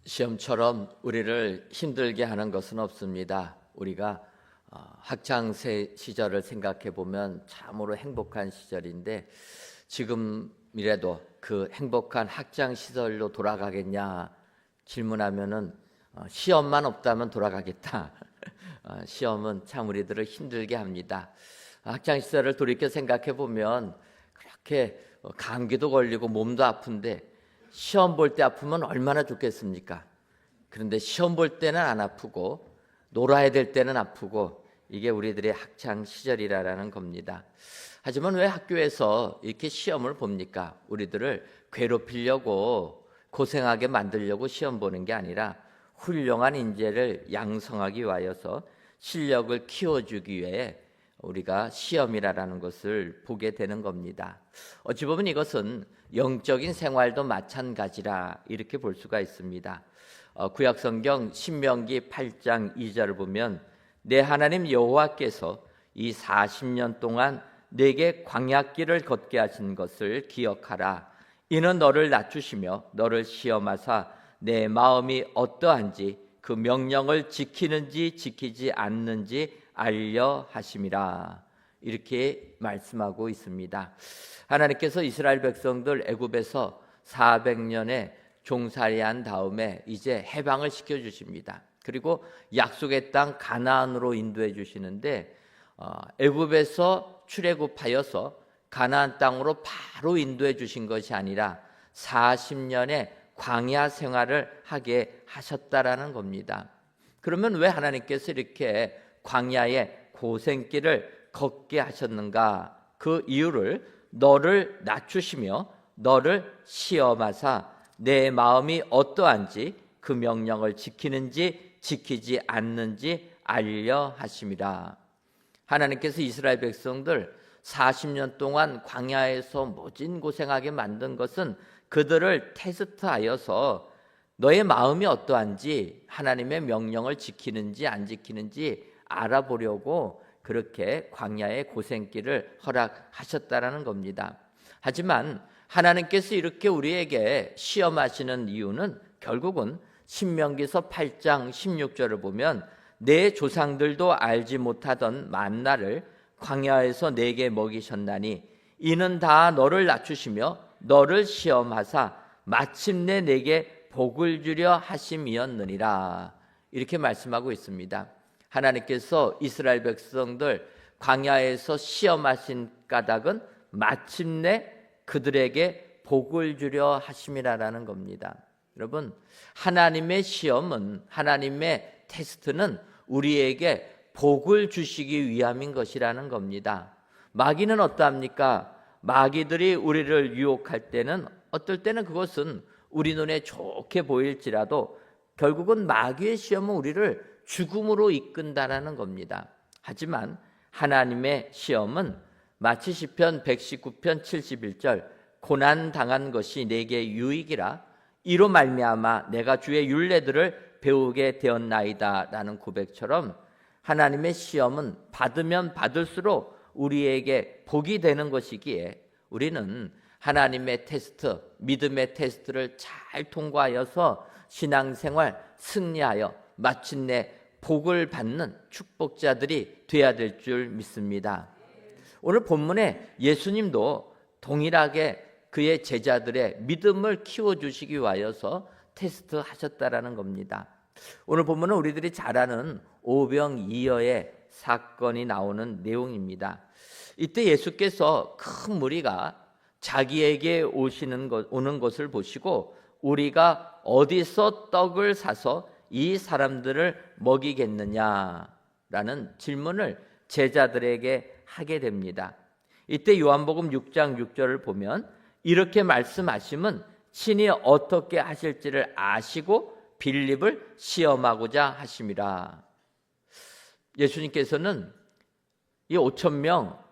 시험처럼 우리를 힘들게 하는 것은 없습니다. 우리가 학창 시절을 생각해 보면 참으로 행복한 시절인데 지금이라도 그 행복한 학창 시절로 돌아가겠냐 질문하면은 시험만 없다면 돌아가겠다. 시험은 참 우리들을 힘들게 합니다. 학창 시절을 돌이켜 생각해 보면 그렇게 감기도 걸리고 몸도 아픈데 시험 볼 때 아프면 얼마나 좋겠습니까? 그런데 시험 볼 때는 안 아프고 놀아야 될 때는 아프고 이게 우리들의 학창 시절이라는 겁니다. 하지만 왜 학교에서 이렇게 시험을 봅니까? 우리들을 괴롭히려고 고생하게 만들려고 시험 보는 게 아니라 훌륭한 인재를 양성하기 위하여서 실력을 키워주기 위해 우리가 시험이라는 것을 보게 되는 겁니다. 어찌 보면 이것은 영적인 생활도 마찬가지라 이렇게 볼 수가 있습니다. 구약성경 신명기 8장 2절을 보면 내 하나님 여호와께서 이 40년 동안 내게 광야길을 걷게 하신 것을 기억하라. 이는 너를 낮추시며 너를 시험하사 내 마음이 어떠한지 그 명령을 지키는지 지키지 않는지 알려 하심이라. 이렇게 말씀하고 있습니다. 하나님께서 이스라엘 백성들 애굽에서 400년의 종살이한 다음에 이제 해방을 시켜주십니다. 그리고 약속의 땅 가나안으로 인도해 주시는데 애굽에서 출애굽하여서 가나안 땅으로 바로 인도해 주신 것이 아니라 40년의 광야 생활을 하게 하셨다라는 겁니다. 그러면 왜 하나님께서 이렇게 광야의 고생길을 걷게 하셨는가? 그 이유를 너를 낮추시며 너를 시험하사 내 마음이 어떠한지 그 명령을 지키는지 지키지 않는지 알려 하심이라. 하나님께서 이스라엘 백성들 40년 동안 광야에서 모진 고생하게 만든 것은 그들을 테스트하여서 너의 마음이 어떠한지 하나님의 명령을 지키는지 안 지키는지 알아보려고 그렇게 광야의 고생길을 허락하셨다라는 겁니다. 하지만 하나님께서 이렇게 우리에게 시험하시는 이유는 결국은 신명기서 8장 16절을 보면 내 조상들도 알지 못하던 만나를 광야에서 내게 먹이셨나니 이는 다 너를 낮추시며 너를 시험하사 마침내 내게 복을 주려 하심이었느니라. 이렇게 말씀하고 있습니다. 하나님께서 이스라엘 백성들 광야에서 시험하신 까닭은 마침내 그들에게 복을 주려 하심이라는 겁니다. 여러분, 하나님의 시험은, 하나님의 테스트는 우리에게 복을 주시기 위함인 것이라는 겁니다. 마귀는 어떠합니까? 마귀들이 우리를 유혹할 때는 어떨 때는 그것은 우리 눈에 좋게 보일지라도 결국은 마귀의 시험은 우리를 죽음으로 이끈다라는 겁니다. 하지만 하나님의 시험은 마치 시편 119편 71절 고난 당한 것이 내게 유익이라 이로 말미암아 내가 주의 율례들을 배우게 되었나이다 라는 고백처럼 하나님의 시험은 받으면 받을수록 우리에게 복이 되는 것이기에 우리는 하나님의 테스트, 믿음의 테스트를 잘 통과하여서 신앙생활 승리하여 마침내 복을 받는 축복자들이 되어야 될 줄 믿습니다. 오늘 본문에 예수님도 동일하게 그의 제자들의 믿음을 키워주시기 위하여서 테스트하셨다라는 겁니다. 오늘 본문은 우리들이 잘 아는 오병이어의 사건이 나오는 내용입니다. 이때 예수께서 큰 무리가 자기에게 오는 것을 보시고 우리가 어디서 떡을 사서 이 사람들을 먹이겠느냐라는 질문을 제자들에게 하게 됩니다. 이때 요한복음 6장 6절을 보면 이렇게 말씀하심은 친히 어떻게 하실지를 아시고 빌립을 시험하고자 하심이라. 예수님께서는 이 5,000명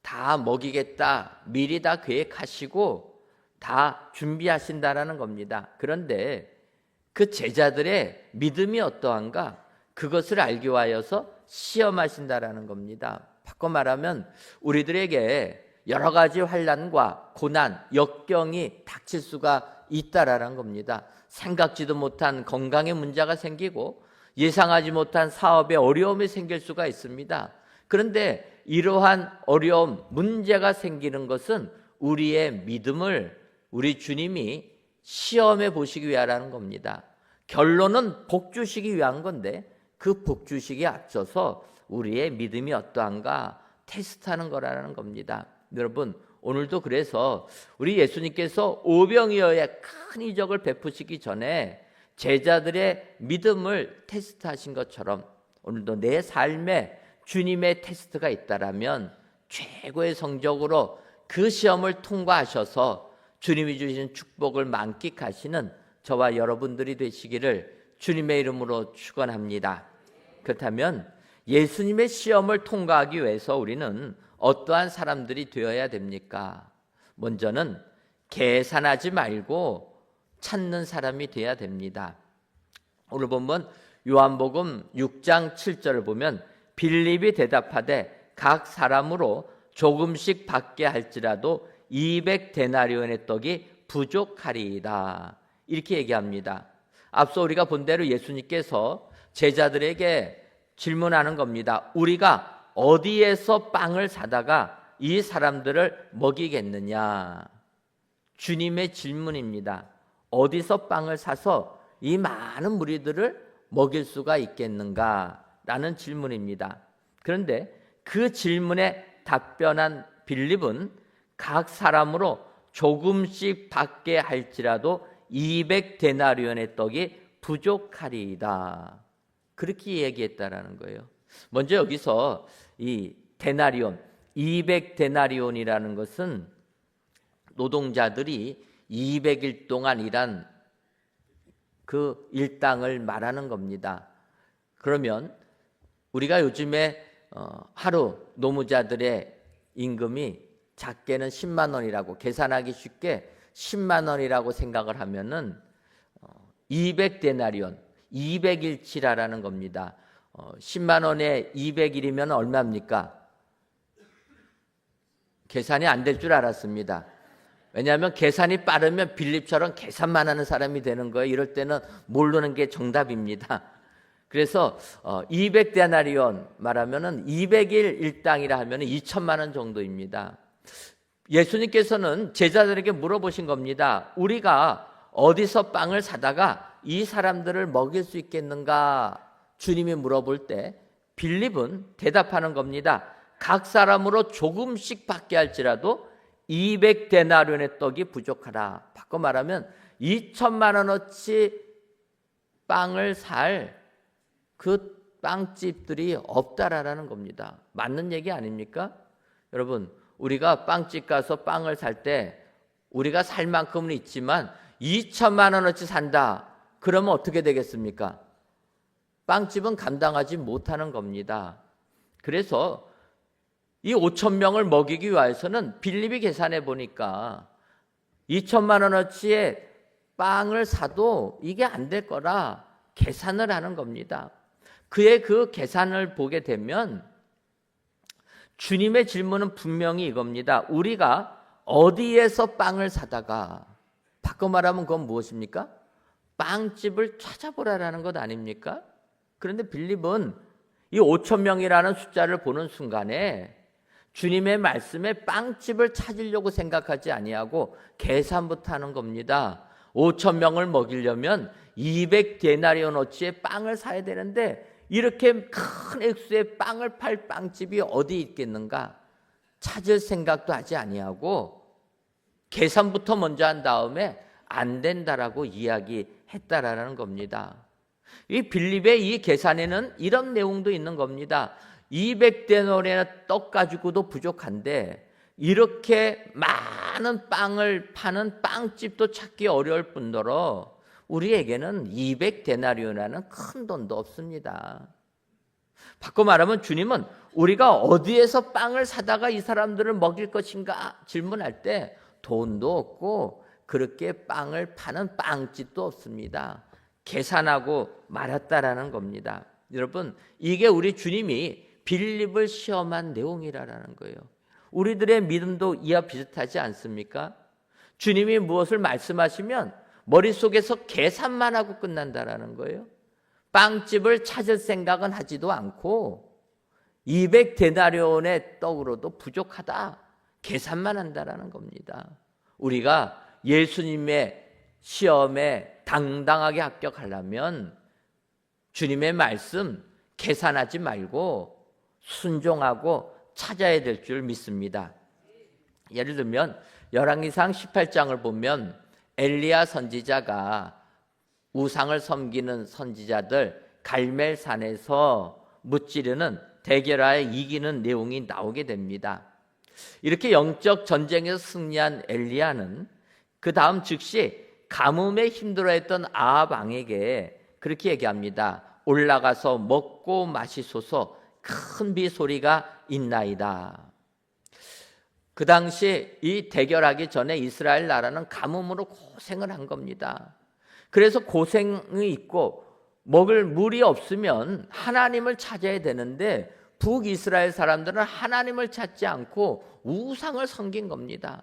다 먹이겠다 미리 다 계획하시고 다 준비하신다라는 겁니다. 그런데 그 제자들의 믿음이 어떠한가? 그것을 알기 위하여서 시험하신다라는 겁니다. 바꿔 말하면 우리들에게 여러 가지 환난과 고난, 역경이 닥칠 수가 있다라는 겁니다. 생각지도 못한 건강에 문제가 생기고 예상하지 못한 사업에 어려움이 생길 수가 있습니다. 그런데 이러한 어려움, 문제가 생기는 것은 우리의 믿음을 우리 주님이 시험해 보시기 위하라는 겁니다. 결론은 복 주시기 위한 건데 그 복 주시기에 앞서서 우리의 믿음이 어떠한가 테스트하는 거라는 겁니다. 여러분, 오늘도 그래서 우리 예수님께서 오병이어의 큰 이적을 베푸시기 전에 제자들의 믿음을 테스트하신 것처럼 오늘도 내 삶에 주님의 테스트가 있다라면 최고의 성적으로 그 시험을 통과하셔서 주님이 주신 축복을 만끽하시는 저와 여러분들이 되시기를 주님의 이름으로 축원합니다. 그렇다면 예수님의 시험을 통과하기 위해서 우리는 어떠한 사람들이 되어야 됩니까? 먼저는 계산하지 말고 찾는 사람이 되어야 됩니다. 오늘 보면 요한복음 6장 7절을 보면 빌립이 대답하되 각 사람으로 조금씩 받게 할지라도 200데나리온의 떡이 부족하리이다. 이렇게 얘기합니다. 앞서 우리가 본 대로 예수님께서 제자들에게 질문하는 겁니다. 우리가 어디에서 빵을 사다가 이 사람들을 먹이겠느냐? 주님의 질문입니다. 어디서 빵을 사서 이 많은 무리들을 먹일 수가 있겠는가? 라는 질문입니다. 그런데 그 질문에 답변한 빌립은 각 사람으로 조금씩 받게 할지라도 200데나리온의 떡이 부족하리이다. 그렇게 얘기했다라는 거예요. 먼저 여기서 이 데나리온, 200데나리온이라는 것은 노동자들이 200일 동안 일한 그 일당을 말하는 겁니다. 그러면 우리가 요즘에 하루 노무자들의 임금이 작게는 10만 원이라고 계산하기 쉽게 10만 원이라고 생각을 하면은 200데나리온, 200일치라는 겁니다. 10만 원에 200일이면 얼마입니까? 계산이 안 될 줄 알았습니다. 왜냐하면 계산이 빠르면 빌립처럼 계산만 하는 사람이 되는 거예요. 이럴 때는 모르는 게 정답입니다. 그래서 200데나리온 말하면은 200일 일당이라 하면 2천만 원 정도입니다. 예수님께서는 제자들에게 물어보신 겁니다. 우리가 어디서 빵을 사다가 이 사람들을 먹일 수 있겠는가? 주님이 물어볼 때 빌립은 대답하는 겁니다. 각 사람으로 조금씩 받게 할지라도 200데나리온의 떡이 부족하라. 바꿔 말하면 2천만 원어치 빵을 살 그 빵집들이 없다라는 겁니다. 맞는 얘기 아닙니까? 여러분, 우리가 빵집 가서 빵을 살 때 우리가 살 만큼은 있지만 2천만 원어치 산다. 그러면 어떻게 되겠습니까? 빵집은 감당하지 못하는 겁니다. 그래서 이 5천 명을 먹이기 위해서는 빌립이 계산해 보니까 2천만 원어치의 빵을 사도 이게 안 될 거라 계산을 하는 겁니다. 그의 그 계산을 보게 되면 주님의 질문은 분명히 이겁니다. 우리가 어디에서 빵을 사다가, 바꿔 말하면 그건 무엇입니까? 빵집을 찾아보라라는 것 아닙니까? 그런데 빌립은 이 5천 명이라는 숫자를 보는 순간에 주님의 말씀에 빵집을 찾으려고 생각하지 아니하고 계산부터 하는 겁니다. 5천 명을 먹이려면 200데나리온어치의 빵을 사야 되는데 이렇게 큰 액수의 빵을 팔 빵집이 어디 있겠는가? 찾을 생각도 하지 아니하고 계산부터 먼저 한 다음에 안 된다라고 이야기했다라는 겁니다. 이 빌립의 이 계산에는 이런 내용도 있는 겁니다. 200데나리온의 떡 가지고도 부족한데 이렇게 많은 빵을 파는 빵집도 찾기 어려울 뿐더러 우리에게는 200데나리온이라는 큰 돈도 없습니다. 바꿔 말하면 주님은 우리가 어디에서 빵을 사다가 이 사람들을 먹일 것인가 질문할 때 돈도 없고 그렇게 빵을 파는 빵집도 없습니다. 계산하고 말았다라는 겁니다. 여러분, 이게 우리 주님이 빌립을 시험한 내용이라는 거예요. 우리들의 믿음도 이와 비슷하지 않습니까? 주님이 무엇을 말씀하시면 머릿속에서 계산만 하고 끝난다라는 거예요. 빵집을 찾을 생각은 하지도 않고 200데나리온의 떡으로도 부족하다. 계산만 한다라는 겁니다. 우리가 예수님의 시험에 당당하게 합격하려면 주님의 말씀 계산하지 말고 순종하고 찾아야 될 줄 믿습니다. 예를 들면 열왕기상 18장을 보면 엘리야 선지자가 우상을 섬기는 선지자들 갈멜산에서 무찌르는 대결하여 이기는 내용이 나오게 됩니다. 이렇게 영적 전쟁에서 승리한 엘리야는 그 다음 즉시 가뭄에 힘들어했던 아합 왕에게 그렇게 얘기합니다. 올라가서 먹고 마시소서, 큰 비 소리가 있나이다. 그 당시 이 대결하기 전에 이스라엘 나라는 가뭄으로 고생을 한 겁니다. 그래서 고생이 있고 먹을 물이 없으면 하나님을 찾아야 되는데 북이스라엘 사람들은 하나님을 찾지 않고 우상을 섬긴 겁니다.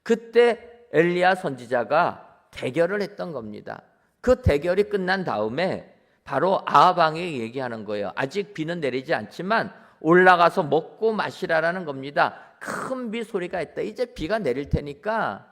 그때 엘리야 선지자가 대결을 했던 겁니다. 그 대결이 끝난 다음에 바로 아합 왕에게 얘기하는 거예요. 아직 비는 내리지 않지만 올라가서 먹고 마시라라는 겁니다. 큰 비 소리가 있다. 이제 비가 내릴 테니까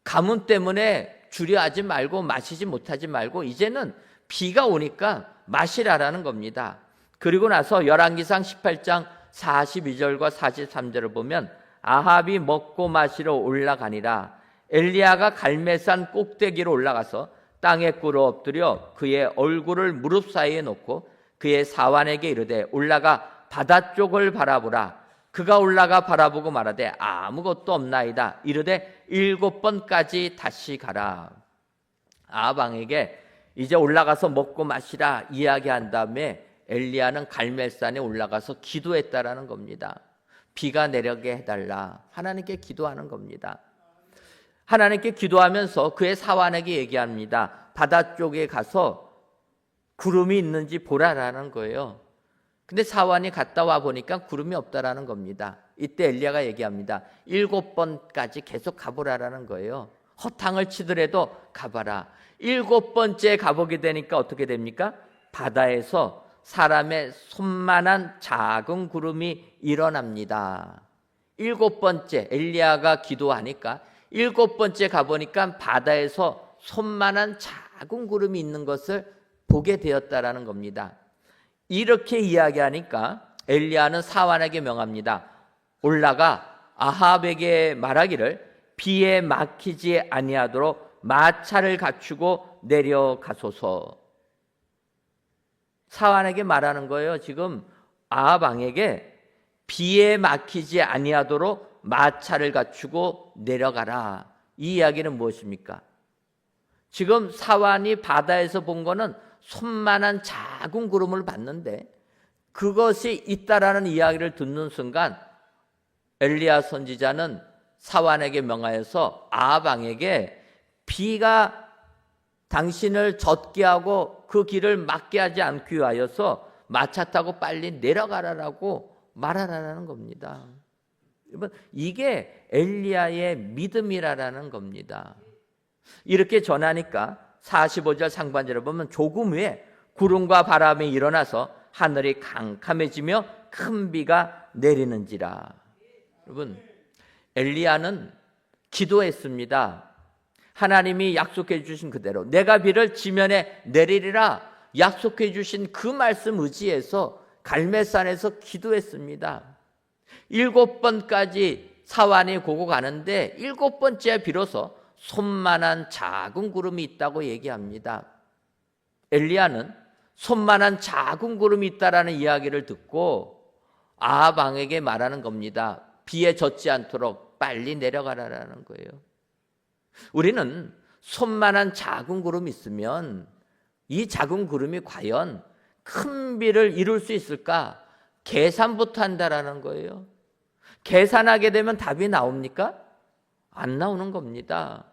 가뭄 때문에 주려하지 말고 마시지 못하지 말고 이제는 비가 오니까 마시라라는 겁니다. 그리고 나서 열왕기상 18장 42절과 43절을 보면 아합이 먹고 마시러 올라가니라. 엘리야가 갈멜산 꼭대기로 올라가서 땅에 꿇어 엎드려 그의 얼굴을 무릎 사이에 놓고 그의 사환에게 이르되 올라가 바다 쪽을 바라보라. 그가 올라가 바라보고 말하되 아무것도 없나이다. 이르되 7번까지 다시 가라. 아합 왕에게 이제 올라가서 먹고 마시라 이야기한 다음에 엘리야는 갈멜산에 올라가서 기도했다라는 겁니다. 비가 내리게 해달라. 하나님께 기도하는 겁니다. 하나님께 기도하면서 그의 사환에게 얘기합니다. 바다 쪽에 가서 구름이 있는지 보라라는 거예요. 근데 사환이 갔다 와 보니까 구름이 없다라는 겁니다. 이때 엘리야가 얘기합니다. 7번까지 계속 가보라라는 거예요. 허탕을 치더라도 가봐라. 7번째 가보게 되니까 어떻게 됩니까? 바다에서 사람의 손만한 작은 구름이 일어납니다. 7번째 엘리야가 기도하니까 7번째 가보니까 바다에서 손만한 작은 구름이 있는 것을 보게 되었다라는 겁니다. 이렇게 이야기하니까 엘리야는 사환에게 명합니다. 올라가 아합에게 말하기를 비에 막히지 아니하도록 마차를 갖추고 내려가소서. 사환에게 말하는 거예요. 지금 아합 왕에게 비에 막히지 아니하도록 마차를 갖추고 내려가라. 이 이야기는 무엇입니까? 지금 사환이 바다에서 본 거는 손만한 작은 구름을 봤는데 그것이 있다라는 이야기를 듣는 순간 엘리야 선지자는 사환에게 명하여서 아합 왕에게 비가 당신을 젖게 하고 그 길을 막게 하지 않기 위하여서 마차 타고 빨리 내려가라라고 말하라는 겁니다. 여러분, 이게 엘리야의 믿음이라는 겁니다. 이렇게 전하니까 45절 상반절을 보면 조금 후에 구름과 바람이 일어나서 하늘이 캄캄해지며 큰 비가 내리는지라. 여러분, 엘리야는 기도했습니다. 하나님이 약속해 주신 그대로 내가 비를 지면에 내리리라 약속해 주신 그 말씀 의지해서 갈멜산에서 기도했습니다. 7번까지 사환이 고고 가는데 7번째 비로소 손만한 작은 구름이 있다고 얘기합니다. 엘리야는 손만한 작은 구름이 있다라는 이야기를 듣고 아합 왕에게 말하는 겁니다. 비에 젖지 않도록 빨리 내려가라라는 거예요. 우리는 손만한 작은 구름이 있으면 이 작은 구름이 과연 큰 비를 이룰 수 있을까? 계산부터 한다라는 거예요. 계산하게 되면 답이 나옵니까? 안 나오는 겁니다.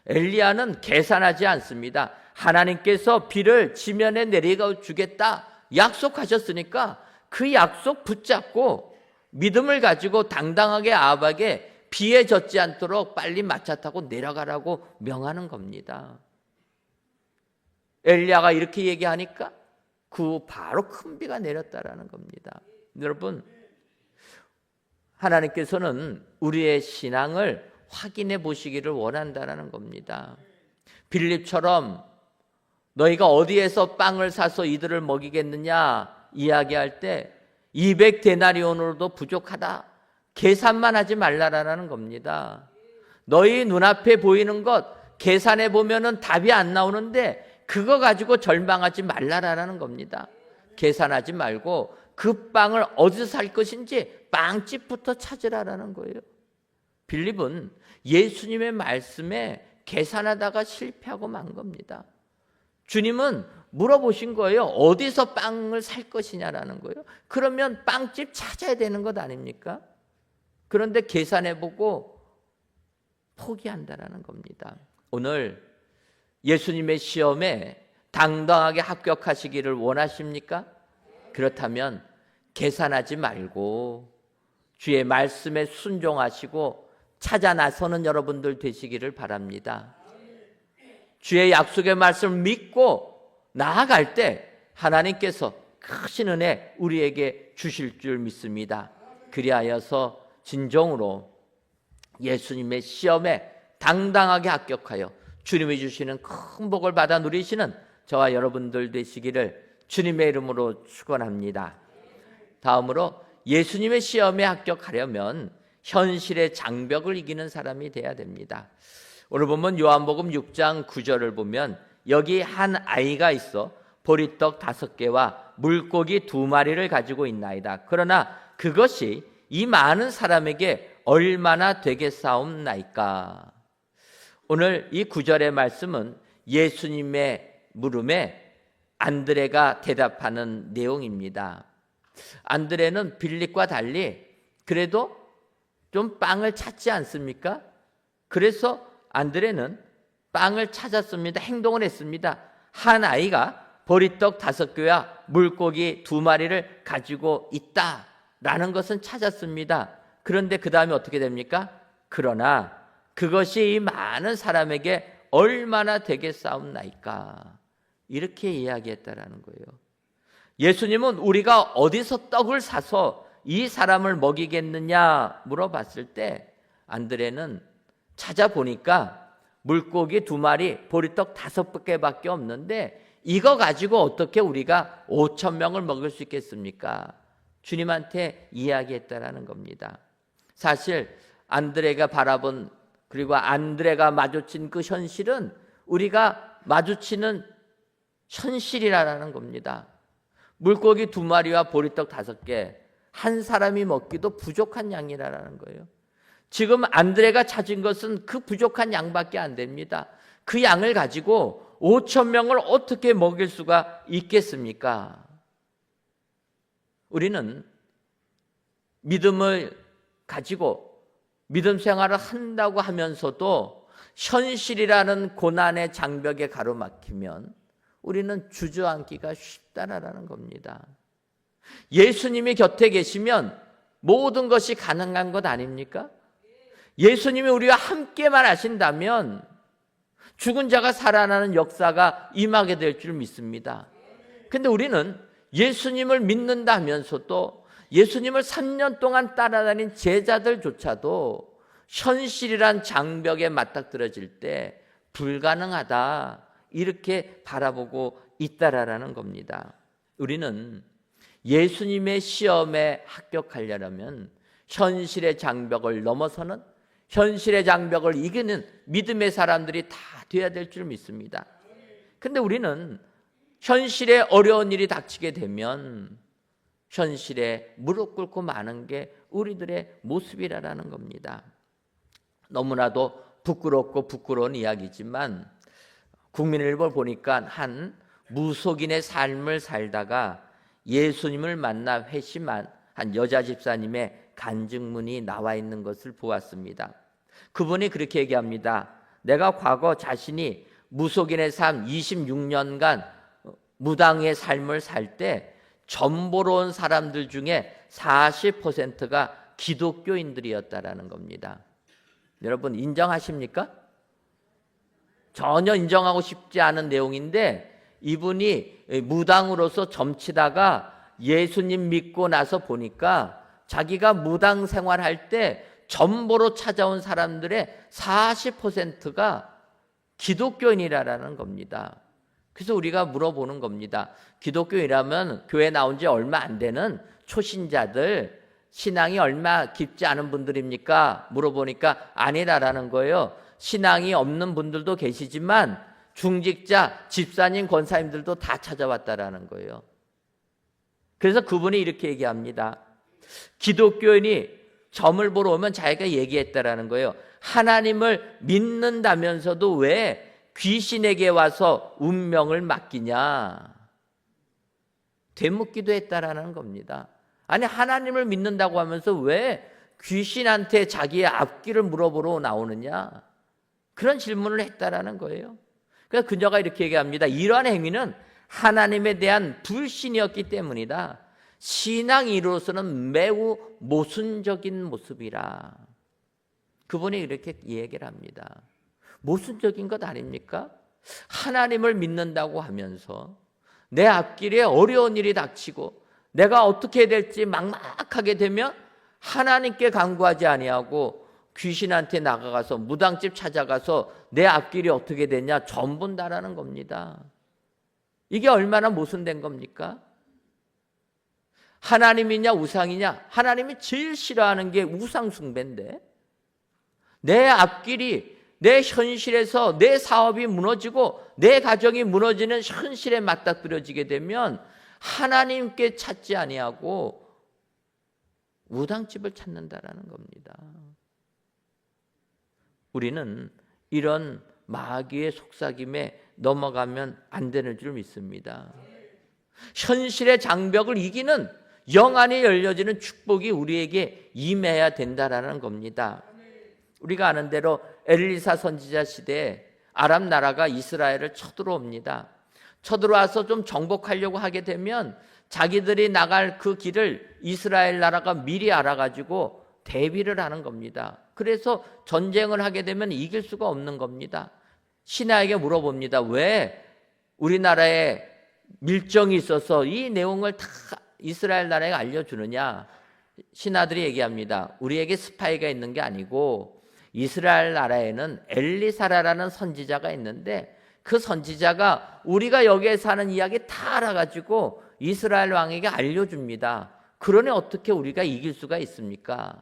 엘리야는 계산하지 않습니다. 하나님께서 비를 지면에 내리게 주겠다 약속하셨으니까 그 약속 붙잡고 믿음을 가지고 당당하게 아합에게 비에 젖지 않도록 빨리 마차 타고 내려가라고 명하는 겁니다. 엘리야가 이렇게 얘기하니까 그 바로 큰 비가 내렸다라는 겁니다. 여러분, 하나님께서는 우리의 신앙을 확인해 보시기를 원한다는 겁니다. 빌립처럼 너희가 어디에서 빵을 사서 이들을 먹이겠느냐 이야기할 때 200데나리온으로도 부족하다, 계산만 하지 말라라는 겁니다. 너희 눈앞에 보이는 것 계산해 보면은 답이 안 나오는데 그거 가지고 절망하지 말라라는 겁니다. 계산하지 말고 그 빵을 어디서 살 것인지 빵집부터 찾으라라는 거예요. 빌립은 예수님의 말씀에 계산하다가 실패하고 만 겁니다. 주님은 물어보신 거예요. 어디서 빵을 살 것이냐라는 거예요. 그러면 빵집 찾아야 되는 것 아닙니까? 그런데 계산해보고 포기한다라는 겁니다. 오늘 예수님의 시험에 당당하게 합격하시기를 원하십니까? 그렇다면 계산하지 말고 주의 말씀에 순종하시고 찾아 나서는 여러분들 되시기를 바랍니다. 주의 약속의 말씀을 믿고 나아갈 때 하나님께서 크신 은혜 우리에게 주실 줄 믿습니다. 그리하여서 진정으로 예수님의 시험에 당당하게 합격하여 주님이 주시는 큰 복을 받아 누리시는 저와 여러분들 되시기를 주님의 이름으로 축원합니다. 다음으로 예수님의 시험에 합격하려면 현실의 장벽을 이기는 사람이 돼야 됩니다. 오늘 보면 요한복음 6장 9절을 보면 여기 한 아이가 있어 보리떡 5개와 물고기 2마리를 가지고 있나이다. 그러나 그것이 이 많은 사람에게 얼마나 되겠사옵나이까. 오늘 이 9절의 말씀은 예수님의 물음에 안드레가 대답하는 내용입니다. 안드레는 빌립과 달리 그래도 좀 빵을 찾지 않습니까? 그래서 안드레는 빵을 찾았습니다. 행동을 했습니다. 한 아이가 보리떡 5개와 물고기 2마리를 가지고 있다라는 것은 찾았습니다. 그런데 그 다음에 어떻게 됩니까? 그러나 그것이 이 많은 사람에게 얼마나 되겠사옵나이까. 이렇게 이야기했다라는 거예요. 예수님은 우리가 어디서 떡을 사서 이 사람을 먹이겠느냐 물어봤을 때 안드레는 찾아보니까 물고기 2마리, 보리떡 5개밖에 없는데 이거 가지고 어떻게 우리가 5,000명을 먹을 수 있겠습니까? 주님한테 이야기했다라는 겁니다. 사실 안드레가 바라본 그리고 안드레가 마주친 그 현실은 우리가 마주치는 현실이라는 겁니다. 물고기 2마리와 보리떡 5개, 한 사람이 먹기도 부족한 양이라는 거예요. 지금 안드레가 찾은 것은 그 부족한 양밖에 안 됩니다. 그 양을 가지고 5,000명을 어떻게 먹일 수가 있겠습니까? 우리는 믿음을 가지고 믿음 생활을 한다고 하면서도 현실이라는 고난의 장벽에 가로막히면 우리는 주저앉기가 쉽다라는 겁니다. 예수님이 곁에 계시면 모든 것이 가능한 것 아닙니까? 예수님이 우리와 함께만 하신다면 죽은 자가 살아나는 역사가 임하게 될 줄 믿습니다. 근데 우리는 예수님을 믿는다 하면서도 예수님을 3년 동안 따라다닌 제자들조차도 현실이란 장벽에 맞닥뜨려질 때 불가능하다 이렇게 바라보고 있다라는 겁니다. 우리는 예수님의 시험에 합격하려면 현실의 장벽을 넘어서는 현실의 장벽을 이기는 믿음의 사람들이 다 되어야 될 줄 믿습니다. 근데 우리는 현실에 어려운 일이 닥치게 되면 현실에 무릎 꿇고 마는 게 우리들의 모습이라는 겁니다. 너무나도 부끄럽고 부끄러운 이야기지만 국민일보 보니까 한 무속인의 삶을 살다가 예수님을 만나 회심한 한 여자 집사님의 간증문이 나와 있는 것을 보았습니다. 그분이 그렇게 얘기합니다. 내가 과거 자신이 무속인의 삶 26년간 무당의 삶을 살 때 전보로 온 사람들 중에 40%가 기독교인들이었다라는 겁니다. 여러분 인정하십니까? 전혀 인정하고 싶지 않은 내용인데 이분이 무당으로서 점치다가 예수님 믿고 나서 보니까 자기가 무당 생활할 때 전보로 찾아온 사람들의 40%가 기독교인이라는 겁니다. 그래서 우리가 물어보는 겁니다. 기독교인이라면 교회 나온 지 얼마 안 되는 초신자들, 신앙이 얼마 깊지 않은 분들입니까? 물어보니까 아니라라는 거예요. 신앙이 없는 분들도 계시지만 중직자, 집사님, 권사님들도 다 찾아왔다라는 거예요. 그래서 그분이 이렇게 얘기합니다. 기독교인이 점을 보러 오면 자기가 얘기했다라는 거예요. 하나님을 믿는다면서도 왜 귀신에게 와서 운명을 맡기냐? 되묻기도 했다라는 겁니다. 아니 하나님을 믿는다고 하면서 왜 귀신한테 자기의 앞길을 물어보러 나오느냐? 그런 질문을 했다라는 거예요. 그래서 그녀가 이렇게 얘기합니다. 이러한 행위는 하나님에 대한 불신이었기 때문이다. 신앙인으로서는 매우 모순적인 모습이라. 그분이 이렇게 얘기를 합니다. 모순적인 것 아닙니까? 하나님을 믿는다고 하면서 내 앞길에 어려운 일이 닥치고 내가 어떻게 해야 될지 막막하게 되면 하나님께 간구하지 아니하고 귀신한테 나가가서 무당집 찾아가서 내 앞길이 어떻게 되냐 점 본다라는 겁니다. 이게 얼마나 모순된 겁니까? 하나님이냐 우상이냐? 하나님이 제일 싫어하는 게 우상 숭배인데 내 앞길이 내 현실에서 내 사업이 무너지고 내 가정이 무너지는 현실에 맞닥뜨려지게 되면 하나님께 찾지 아니하고 무당집을 찾는다라는 겁니다. 우리는 이런 마귀의 속삭임에 넘어가면 안 되는 줄 믿습니다. 현실의 장벽을 이기는 영안이 열려지는 축복이 우리에게 임해야 된다라는 겁니다. 우리가 아는 대로 엘리사 선지자 시대에 아람 나라가 이스라엘을 쳐들어옵니다. 쳐들어와서 좀 정복하려고 하게 되면 자기들이 나갈 그 길을 이스라엘 나라가 미리 알아가지고 대비를 하는 겁니다. 그래서 전쟁을 하게 되면 이길 수가 없는 겁니다. 신하에게 물어봅니다. 왜 우리나라에 밀정이 있어서 이 내용을 다 이스라엘 나라에 알려주느냐? 신하들이 얘기합니다. 우리에게 스파이가 있는 게 아니고 이스라엘 나라에는 엘리사라라는 선지자가 있는데 그 선지자가 우리가 여기에 사는 이야기 다 알아가지고 이스라엘 왕에게 알려줍니다. 그러니 어떻게 우리가 이길 수가 있습니까?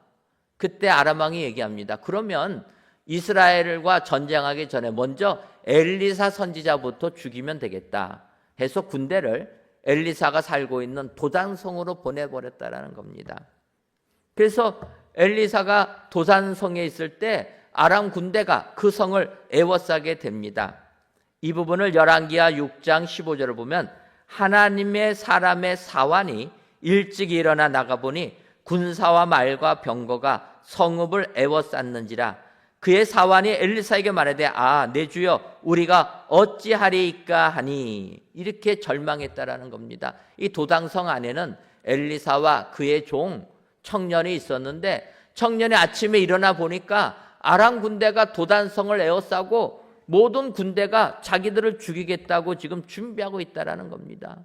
그때 아람 왕이 얘기합니다. 그러면 이스라엘과 전쟁하기 전에 먼저 엘리사 선지자부터 죽이면 되겠다 해서 군대를 엘리사가 살고 있는 도단성으로 보내버렸다라는 겁니다. 그래서 엘리사가 도단성에 있을 때 아람 군대가 그 성을 에워싸게 됩니다. 이 부분을 열왕기하 6장 15절을 보면 하나님의 사람의 사환이 일찍 일어나 나가보니 군사와 말과 병거가 성읍을 에워쌌는지라. 그의 사환이 엘리사에게 말하되 내 주여 우리가 어찌하리이까 하니 이렇게 절망했다라는 겁니다. 이 도당성 안에는 엘리사와 그의 종 청년이 있었는데 청년이 아침에 일어나 보니까 아람 군대가 도단성을 에워싸고 모든 군대가 자기들을 죽이겠다고 지금 준비하고 있다라는 겁니다.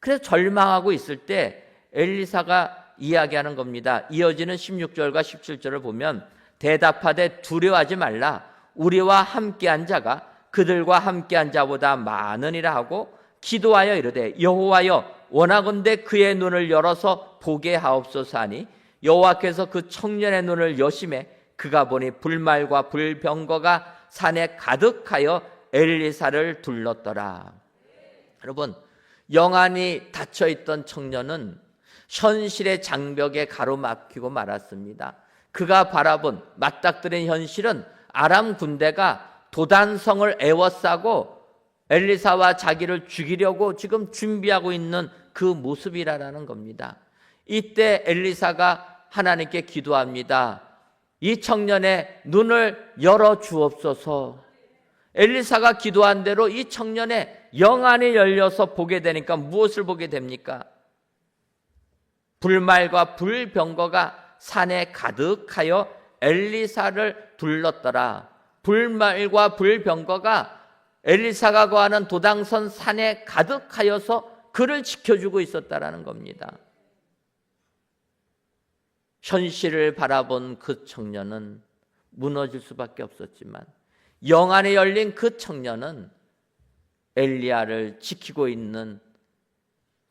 그래서 절망하고 있을 때 엘리사가 이야기하는 겁니다. 이어지는 16절과 17절을 보면 대답하되 두려워하지 말라. 우리와 함께한 자가 그들과 함께한 자보다 많으니라 하고 기도하여 이르되 여호와여 원하건대 그의 눈을 열어서 보게 하옵소서 하니 여호와께서 그 청년의 눈을 여심해 그가 보니 불말과 불병거가 산에 가득하여 엘리사를 둘렀더라. 여러분, 영안이 닫혀있던 청년은 현실의 장벽에 가로막히고 말았습니다. 그가 바라본 맞닥뜨린 현실은 아람 군대가 도단성을 에워싸고 엘리사와 자기를 죽이려고 지금 준비하고 있는 그 모습이라는 겁니다. 이때 엘리사가 하나님께 기도합니다. 이 청년의 눈을 열어 주옵소서. 엘리사가 기도한 대로 이 청년의 영안이 열려서 보게 되니까 무엇을 보게 됩니까? 불말과 불병거가 산에 가득하여 엘리사를 불렀더라. 불말과 불병거가 엘리사가 거하는 도당선 산에 가득하여서 그를 지켜주고 있었다라는 겁니다. 현실을 바라본 그 청년은 무너질 수밖에 없었지만 영 안에 열린 그 청년은 엘리야를 지키고 있는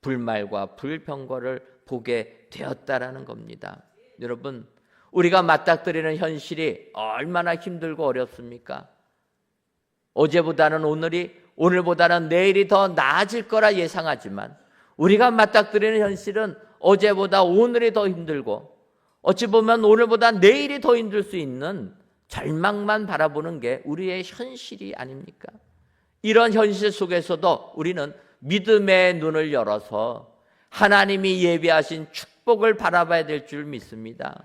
불말과 불병거를 보게 되었다라는 겁니다. 여러분, 우리가 맞닥뜨리는 현실이 얼마나 힘들고 어렵습니까? 어제보다는 오늘보다는 내일이 더 나아질 거라 예상하지만 우리가 맞닥뜨리는 현실은 어제보다 오늘이 더 힘들고 어찌 보면 오늘보다 내일이 더 힘들 수 있는 절망만 바라보는 게 우리의 현실이 아닙니까? 이런 현실 속에서도 우리는 믿음의 눈을 열어서 하나님이 예비하신 축복을 바라봐야 될 줄 믿습니다.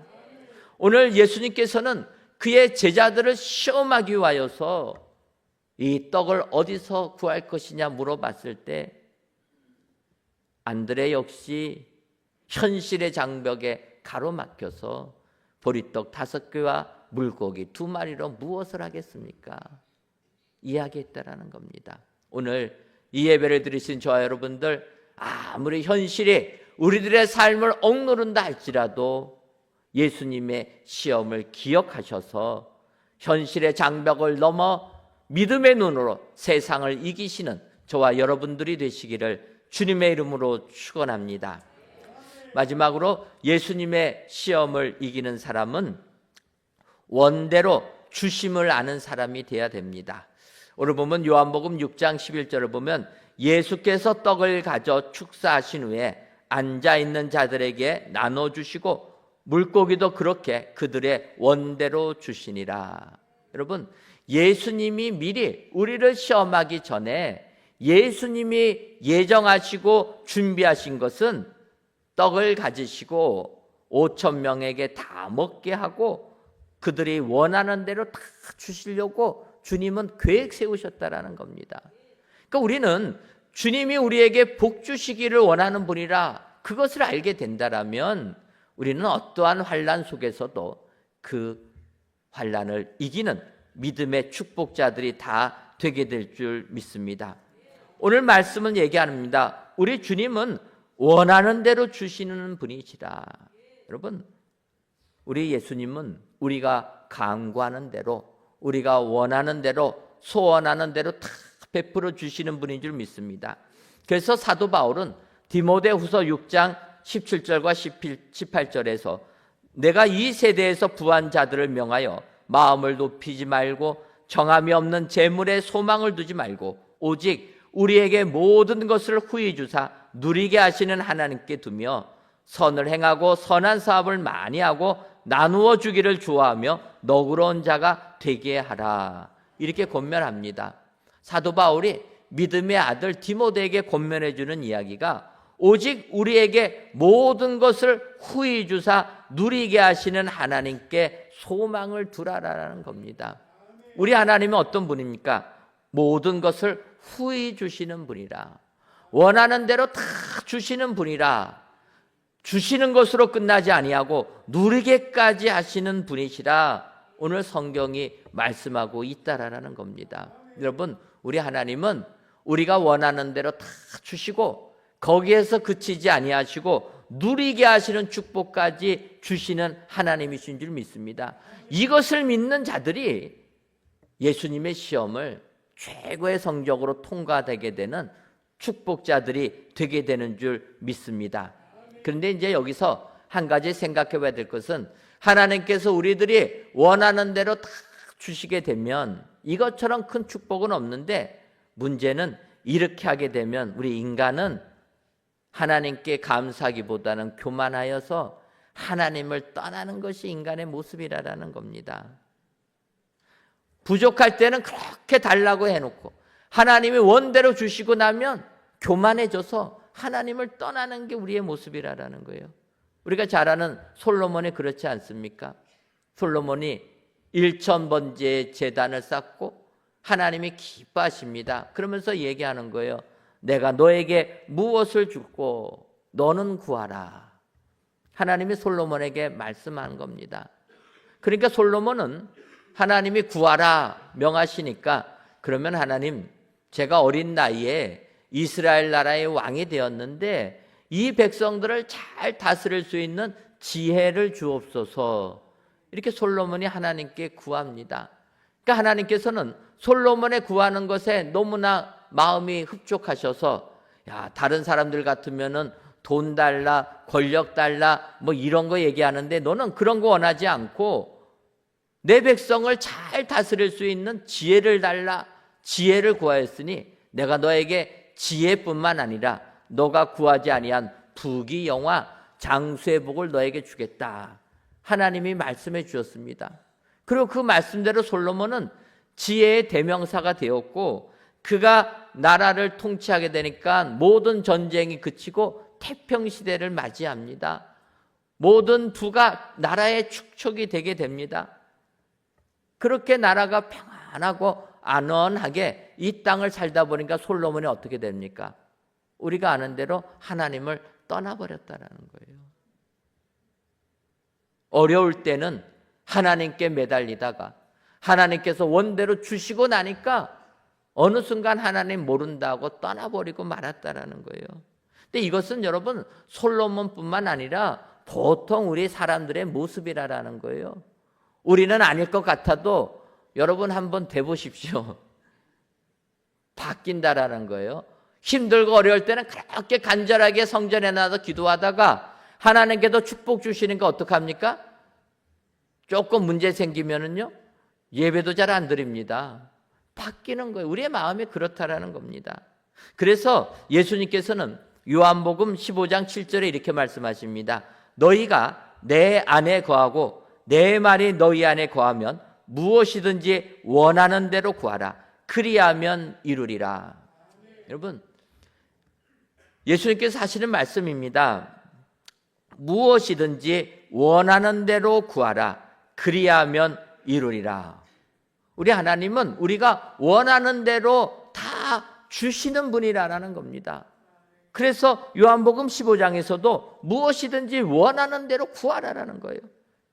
오늘 예수님께서는 그의 제자들을 시험하기 위하여서 이 떡을 어디서 구할 것이냐 물어봤을 때 안드레 역시 현실의 장벽에 가로막혀서 보리떡 5개와 물고기 2마리로 무엇을 하겠습니까? 이야기했다라는 겁니다. 오늘 이 예배를 드리신 저와 여러분들, 아무리 현실이 우리들의 삶을 억누른다 할지라도 예수님의 시험을 기억하셔서 현실의 장벽을 넘어 믿음의 눈으로 세상을 이기시는 저와 여러분들이 되시기를 주님의 이름으로 축원합니다. 마지막으로 예수님의 시험을 이기는 사람은 원대로 주심을 아는 사람이 되어야 됩니다. 오늘 보면 요한복음 6장 11절을 보면 예수께서 떡을 가져 축사하신 후에 앉아있는 자들에게 나눠주시고 물고기도 그렇게 그들의 원대로 주시니라. 여러분, 예수님이 미리 우리를 시험하기 전에 예수님이 예정하시고 준비하신 것은 떡을 가지시고 5,000명에게 다 먹게 하고 그들이 원하는 대로 다 주시려고 주님은 계획 세우셨다라는 겁니다. 그러니까 우리는 주님이 우리에게 복 주시기를 원하는 분이라 그것을 알게 된다라면 우리는 어떠한 환난 속에서도 그 환난을 이기는 믿음의 축복자들이 다 되게 될 줄 믿습니다. 오늘 말씀은 얘기합니다. 우리 주님은 원하는 대로 주시는 분이시라. 여러분, 우리 예수님은 우리가 간구하는 대로, 우리가 원하는 대로, 소원하는 대로 다 베풀어 주시는 분인 줄 믿습니다. 그래서 사도 바울은 디모데후서 6장 17절과 18절에서 내가 이 세대에서 부한 자들을 명하여 마음을 높이지 말고 정함이 없는 재물에 소망을 두지 말고 오직 우리에게 모든 것을 후히 주사 누리게 하시는 하나님께 두며 선을 행하고 선한 사업을 많이 하고 나누어 주기를 좋아하며 너그러운 자가 되게 하라. 이렇게 권면합니다. 사도 바울이 믿음의 아들 디모데에게 권면해 주는 이야기가 오직 우리에게 모든 것을 후히 주사 누리게 하시는 하나님께 소망을 두라라는 겁니다. 우리 하나님은 어떤 분입니까? 모든 것을 후히 주시는 분이라. 원하는 대로 다 주시는 분이라. 주시는 것으로 끝나지 아니하고 누리게까지 하시는 분이시라 오늘 성경이 말씀하고 있다라는 겁니다. 여러분, 우리 하나님은 우리가 원하는 대로 다 주시고 거기에서 그치지 아니하시고 누리게 하시는 축복까지 주시는 하나님이신 줄 믿습니다. 이것을 믿는 자들이 예수님의 시험을 최고의 성적으로 통과되게 되는 축복자들이 되게 되는 줄 믿습니다. 그런데 이제 여기서 한 가지 생각해 봐야 될 것은 하나님께서 우리들이 원하는 대로 다 주시게 되면 이것처럼 큰 축복은 없는데 문제는 이렇게 하게 되면 우리 인간은 하나님께 감사하기보다는 교만하여서 하나님을 떠나는 것이 인간의 모습이라는 겁니다. 부족할 때는 그렇게 달라고 해놓고 하나님이 원대로 주시고 나면 교만해져서 하나님을 떠나는 게 우리의 모습이라는 거예요. 우리가 잘 아는 솔로몬이 그렇지 않습니까? 솔로몬이 1,000번째의 제단을 쌓고 하나님이 기뻐하십니다. 그러면서 얘기하는 거예요. 내가 너에게 무엇을 주고 너는 구하라. 하나님이 솔로몬에게 말씀한 겁니다. 그러니까 솔로몬은 하나님이 구하라 명하시니까 그러면 하나님, 제가 어린 나이에 이스라엘 나라의 왕이 되었는데 이 백성들을 잘 다스릴 수 있는 지혜를 주옵소서. 이렇게 솔로몬이 하나님께 구합니다. 그러니까 하나님께서는 솔로몬의 구하는 것에 너무나 마음이 흡족하셔서, 야, 다른 사람들 같으면은 돈 달라, 권력 달라, 뭐 이런 거 얘기하는데 너는 그런 거 원하지 않고 내 백성을 잘 다스릴 수 있는 지혜를 달라, 지혜를 구하였으니 내가 너에게 지혜뿐만 아니라 너가 구하지 아니한 부귀 영화 장수의 복을 너에게 주겠다. 하나님이 말씀해 주셨습니다. 그리고 그 말씀대로 솔로몬은 지혜의 대명사가 되었고, 그가 나라를 통치하게 되니까 모든 전쟁이 그치고 태평시대를 맞이합니다. 모든 부가 나라의 축척이 되게 됩니다. 그렇게 나라가 평안하고 안원하게 이 땅을 살다 보니까 솔로몬이 어떻게 됩니까? 우리가 아는 대로 하나님을 떠나버렸다라는 거예요. 어려울 때는 하나님께 매달리다가 하나님께서 원대로 주시고 나니까 어느 순간 하나님 모른다고 떠나버리고 말았다라는 거예요. 근데 이것은 여러분 솔로몬뿐만 아니라 보통 우리 사람들의 모습이라는 거예요. 우리는 아닐 것 같아도 여러분 한번 돼보십시오. 바뀐다라는 거예요. 힘들고 어려울 때는 그렇게 간절하게 성전에 나와서 기도하다가 하나님께도 축복 주시니까 어떡합니까? 조금 문제 생기면은요, 예배도 잘 안 드립니다. 바뀌는 거예요. 우리의 마음이 그렇다라는 겁니다. 그래서 예수님께서는 요한복음 15장 7절에 이렇게 말씀하십니다. 너희가 내 안에 거하고 내 말이 너희 안에 거하면 무엇이든지 원하는 대로 구하라. 그리하면 이루리라. 여러분, 예수님께서 하시는 말씀입니다. 무엇이든지 원하는 대로 구하라. 그리하면 이루리라. 우리 하나님은 우리가 원하는 대로 다 주시는 분이라는 겁니다. 그래서 요한복음 15장에서도 무엇이든지 원하는 대로 구하라라는 거예요.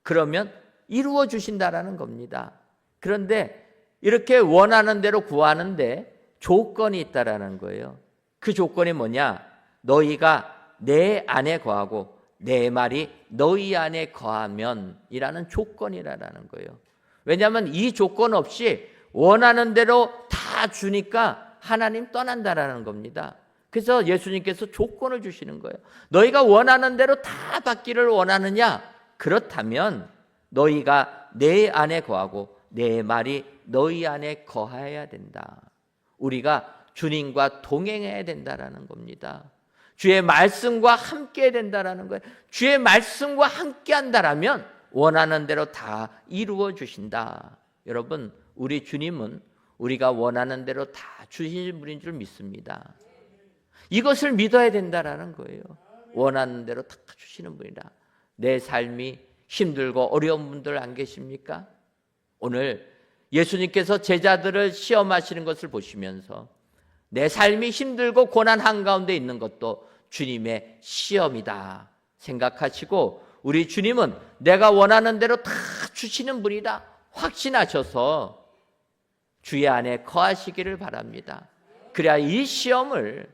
그러면 이루어 주신다라는 겁니다. 그런데 이렇게 원하는 대로 구하는데 조건이 있다라는 거예요. 그 조건이 뭐냐? 너희가 내 안에 거하고 내 말이 너희 안에 거하면 이라는 조건이라는 거예요. 왜냐하면 이 조건 없이 원하는 대로 다 주니까 하나님 떠난다라는 겁니다. 그래서 예수님께서 조건을 주시는 거예요. 너희가 원하는 대로 다 받기를 원하느냐? 그렇다면 너희가 내 안에 거하고 내 말이 너희 안에 거해야 된다. 우리가 주님과 동행해야 된다라는 겁니다. 주의 말씀과 함께 해야 된다라는 거예요. 주의 말씀과 함께 한다라면 원하는 대로 다 이루어 주신다. 여러분, 우리 주님은 우리가 원하는 대로 다 주시는 분인 줄 믿습니다. 이것을 믿어야 된다라는 거예요. 원하는 대로 다 주시는 분이다. 내 삶이 힘들고 어려운 분들 안 계십니까? 오늘 예수님께서 제자들을 시험하시는 것을 보시면서 내 삶이 힘들고 고난 한가운데 있는 것도 주님의 시험이다 생각하시고, 우리 주님은 내가 원하는 대로 다 주시는 분이다 확신하셔서 주의 안에 거하시기를 바랍니다. 그래야 이 시험을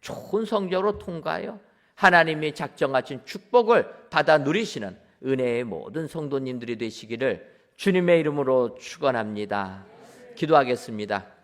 좋은 성적으로 통과하여 하나님이 작정하신 축복을 받아 누리시는 은혜의 모든 성도님들이 되시기를 주님의 이름으로 축원합니다. 기도하겠습니다.